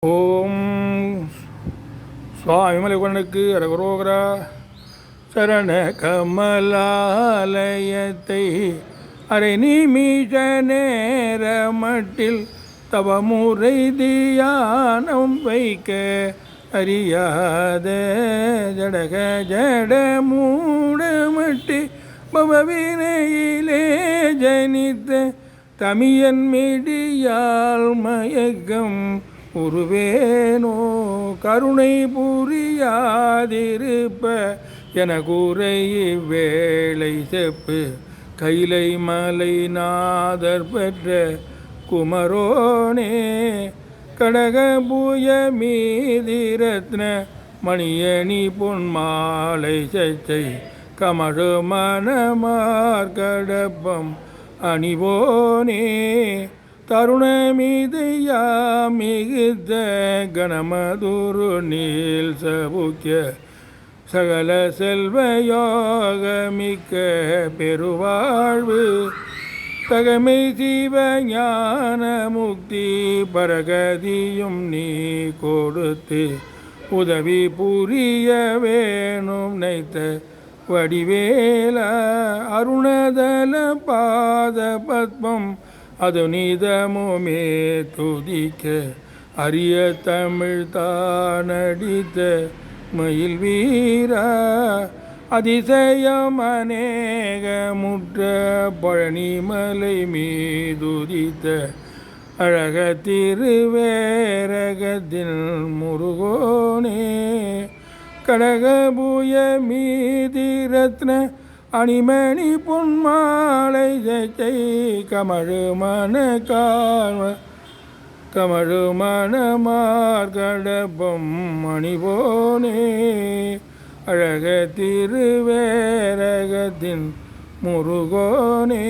ஓம் சுவாமிமலைவனுக்கு அரகரோகரா. சரண கமலாலயத்தை அரை நிமிஷ நேர மட்டில் தவமுறை தியானம் வைக்க அறியாத ஜடக ஜட மூடமட்டி பவவினையிலே ஜனித்த தமியன் மிடியால் மயக்கம் உருவேனோ கருணை புரியாதிருப்ப என கூரை வேளை செப்பு கைலை மலை நாதர் பெற்ற குமரோனே கடகபூய மீதிரத்ன மணியணி பொன்மாலை சச்சை கமழு மணமார்கடப்பம் அணிவோனே தருணமிதையா மிகுத்த கணமதுரு நீல் சபுக்கிய சகல செல்வயோக மிக்க பெருவாழ்வு தகமை சிவ ஞான முக்தி பரகதியும் நீ கொடுத்து உதவி புரிய வேணும் நைத்த வடிவேல அருணதல பாத பத்மம் அது நீதமுமே துதிக்க அரிய தமிழ் தானடித்த மயில் வீரா அதிசயம் அநேக முற்ற பழனிமலை மீதுதித்த அழக திருவேரகத்தின் முருகோனே கடகபூய மீதிரத்ன அணிமணி பொன்மாலை ஜெய் கமழு மணமார்கடப்பம் மணிபோனே அழக திருவேரகத்தின் முருகோனே.